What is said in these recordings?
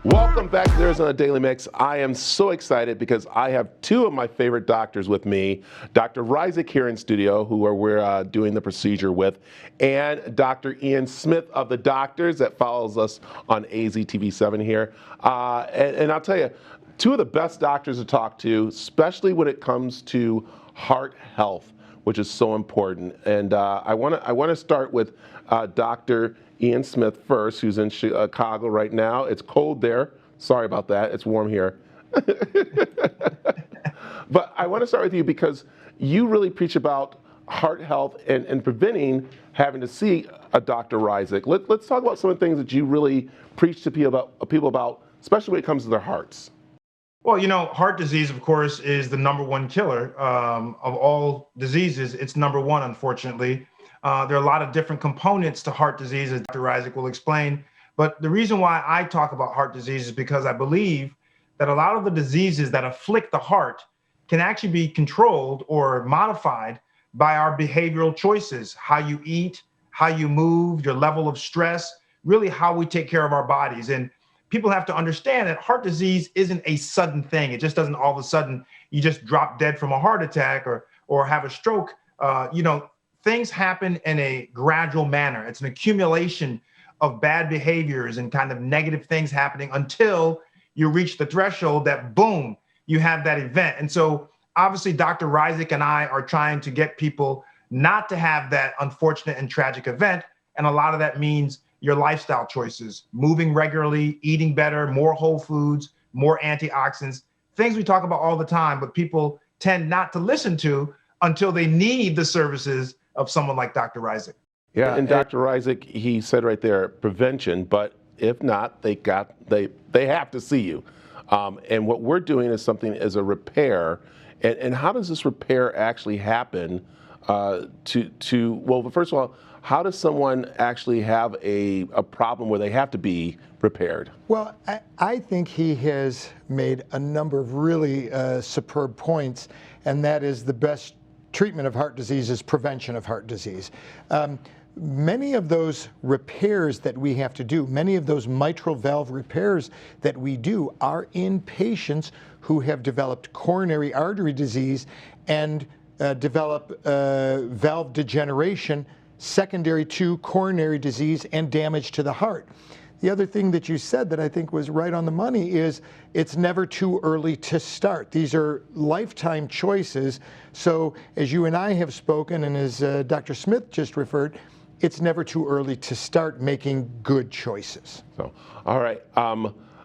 Welcome back to Arizona Daily Mix. I am so excited because I have two of my favorite doctors with me, Dr. Rizik here in studio, who we're doing the procedure with, and Dr. Ian Smith of the Doctors that follows us on AZTV 7 here. And I'll tell you, two of the best doctors to talk to, especially when it comes to heart health, which is so important. And I want to start with Dr. Ian Smith first, who's in Chicago right now. It's cold there. Sorry about that. It's warm here. But I want to start with you because you really preach about heart health and preventing having to see a Dr. Rizik. Let's talk about some of the things that you really preach to people about, especially when it comes to their hearts. Well, heart disease, of course, is the #1 killer of all diseases. It's #1, unfortunately. There are a lot of different components to heart disease, as Dr. Rizik will explain. But the reason why I talk about heart disease is because I believe that a lot of the diseases that afflict the heart can actually be controlled or modified by our behavioral choices, how you eat, how you move, your level of stress, really how we take care of our bodies. And people have to understand that heart disease isn't a sudden thing. It just doesn't all of a sudden, you just drop dead from a heart attack or have a stroke. Things happen in a gradual manner. It's an accumulation of bad behaviors and kind of negative things happening until you reach the threshold that, boom, you have that event. And so obviously Dr. Rizik and I are trying to get people not to have that unfortunate and tragic event. And a lot of that means your lifestyle choices, moving regularly, eating better, more whole foods, more antioxidants, things we talk about all the time, but people tend not to listen to until they need the services of someone like Dr. Rizik. Yeah, and Dr. Rizik, he said right there, prevention, but if not, they have to see you. And what we're doing is something as a repair. And how does this repair actually happen well, first of all, how does someone actually have a problem where they have to be repaired? Well, I think he has made a number of really superb points, and that is the best treatment of heart disease is prevention of heart disease. Many of those repairs that we have to do, many of those mitral valve repairs that we do are in patients who have developed coronary artery disease and develop valve degeneration secondary to coronary disease and damage to the heart. The other thing that you said that I think was right on the money is it's never too early to start. These are lifetime choices. So as you and I have spoken, and as Dr. Smith just referred, it's never too early to start making good choices. So, all right.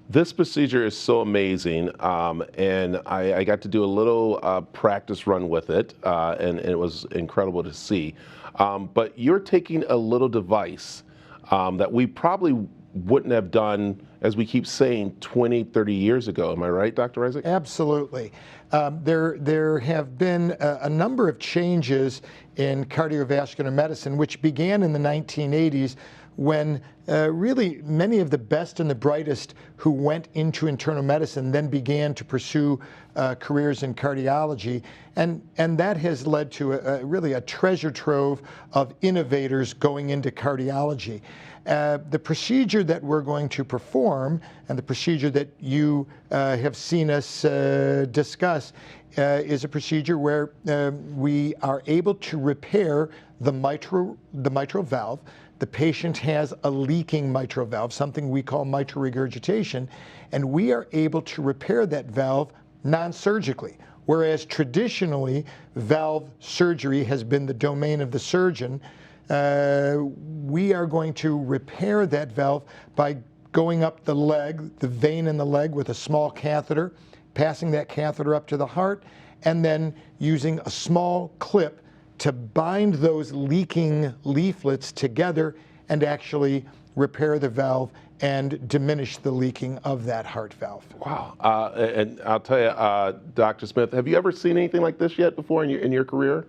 This procedure is so amazing, and I got to do a little practice run with it, and it was incredible to see. But you're taking a little device that we probably wouldn't have done, as we keep saying, 20, 30 years ago. Am I right, Dr. Rizik? Absolutely. There have been a number of changes in cardiovascular medicine, which began in the 1980s when really many of the best and the brightest who went into internal medicine then began to pursue careers in cardiology. And that has led to really a treasure trove of innovators going into cardiology. The procedure that we're going to perform and the procedure that you have seen us discuss is a procedure where we are able to repair the mitral valve. The patient has a leaking mitral valve, something we call mitral regurgitation, and we are able to repair that valve non-surgically. Whereas traditionally, valve surgery has been the domain of the surgeon, we are going to repair that valve by going up the leg, the vein in the leg with a small catheter, passing that catheter up to the heart, and then using a small clip to bind those leaking leaflets together and actually repair the valve and diminish the leaking of that heart valve. Wow. And I'll tell you, Dr. Smith, have you ever seen anything like this yet before in your career?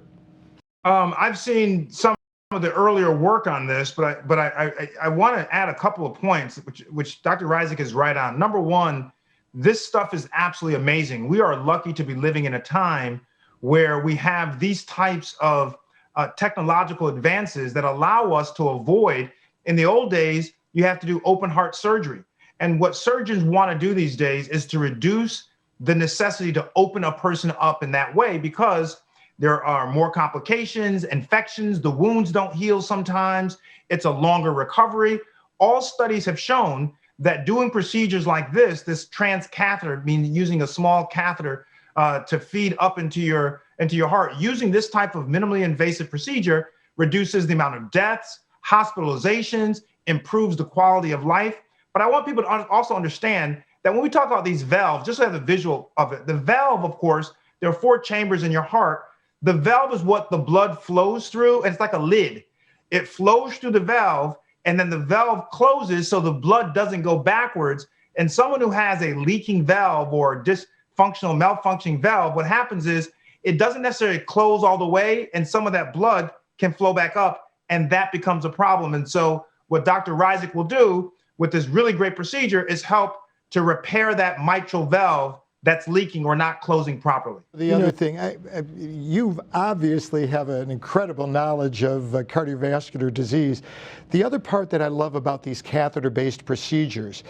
I've seen some of the earlier work on this, but I want to add a couple of points, which Dr. Rizik is right on. #1, this stuff is absolutely amazing. We are lucky to be living in a time where we have these types of technological advances that allow us to avoid, in the old days, you have to do open heart surgery. And what surgeons want to do these days is to reduce the necessity to open a person up in that way, because there are more complications, infections, the wounds don't heal sometimes, it's a longer recovery. All studies have shown that doing procedures like this transcatheter, meaning using a small catheter to feed up into your heart, using this type of minimally invasive procedure reduces the amount of deaths, hospitalizations, improves the quality of life. But I want people to also understand that when we talk about these valves, just to have a visual of it, the valve, of course, there are 4 chambers in your heart. The valve is what the blood flows through, and it's like a lid. It flows through the valve, and then the valve closes so the blood doesn't go backwards. And someone who has a leaking valve or dysfunctional, malfunctioning valve, what happens is it doesn't necessarily close all the way, and some of that blood can flow back up, and that becomes a problem. And so what Dr. Rizik will do with this really great procedure is help to repair that mitral valve that's leaking or not closing properly. The other thing, you obviously have an incredible knowledge of cardiovascular disease. The other part that I love about these catheter-based procedures,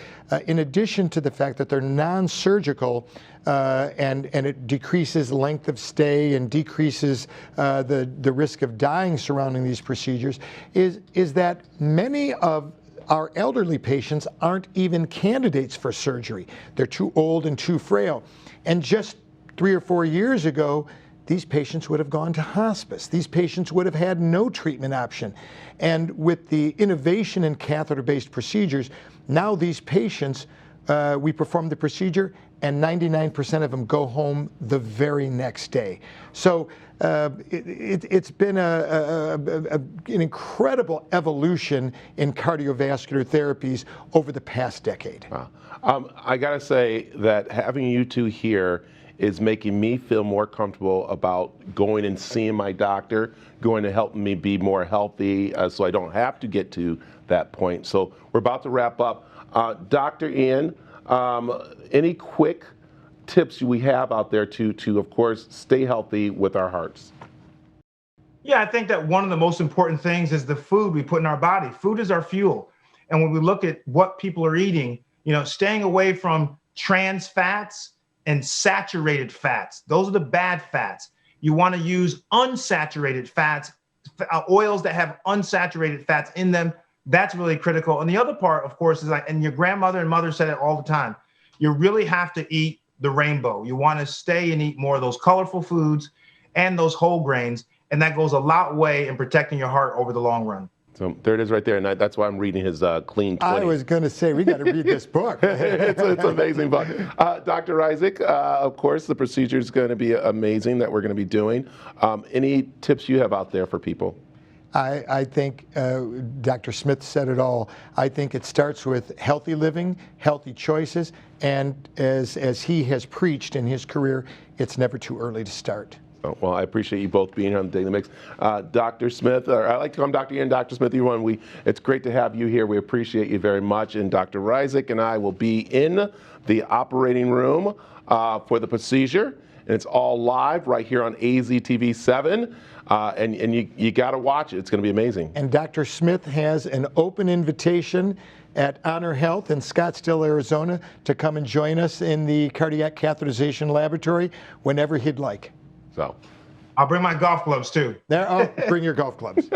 in addition to the fact that they're non-surgical and it decreases length of stay and decreases the risk of dying surrounding these procedures, is that many of our elderly patients aren't even candidates for surgery. They're too old and too frail. And just 3 or 4 years ago, these patients would have gone to hospice. These patients would have had no treatment option. And with the innovation in catheter-based procedures, now these patients, we perform the procedure and 99% of them go home the very next day. So it's been an incredible evolution in cardiovascular therapies over the past decade. Wow. I gotta say that having you two here is making me feel more comfortable about going and seeing my doctor, going to help me be more healthy so I don't have to get to that point. So we're about to wrap up. Dr. Ian, any quick tips we have out there to of course stay healthy with our hearts? Yeah, I think that one of the most important things is the food we put in our body. Food is our fuel. And when we look at what people are eating, staying away from trans fats and saturated fats, those are the bad fats. You want to use unsaturated fats, oils that have unsaturated fats in them. That's really critical. And the other part, of course, is and your grandmother and mother said it all the time, you really have to eat the rainbow. You want to stay and eat more of those colorful foods and those whole grains. And that goes a lot way in protecting your heart over the long run. So there it is right there, and that's why I'm reading his Clean 20. I was going to say, we got to read this book. It's an amazing book. Dr. Rizik, of course, the procedure is going to be amazing that we're going to be doing. Any tips you have out there for people? I think Dr. Smith said it all. I think it starts with healthy living, healthy choices, and as he has preached in his career, it's never too early to start. Well, I appreciate you both being here on the Daily Mix. Dr. Smith, or I like to call him Dr. Ian, Dr. Smith, it's great to have you here. We appreciate you very much. And Dr. Rizik and I will be in the operating room for the procedure. And it's all live right here on AZTV 7. And you got to watch it. It's going to be amazing. And Dr. Smith has an open invitation at HonorHealth in Scottsdale, Arizona, to come and join us in the cardiac catheterization laboratory whenever he'd like. So I'll bring my golf gloves too. Bring your golf clubs.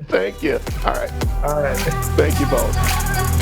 Thank you. All right. All right. Thank you both.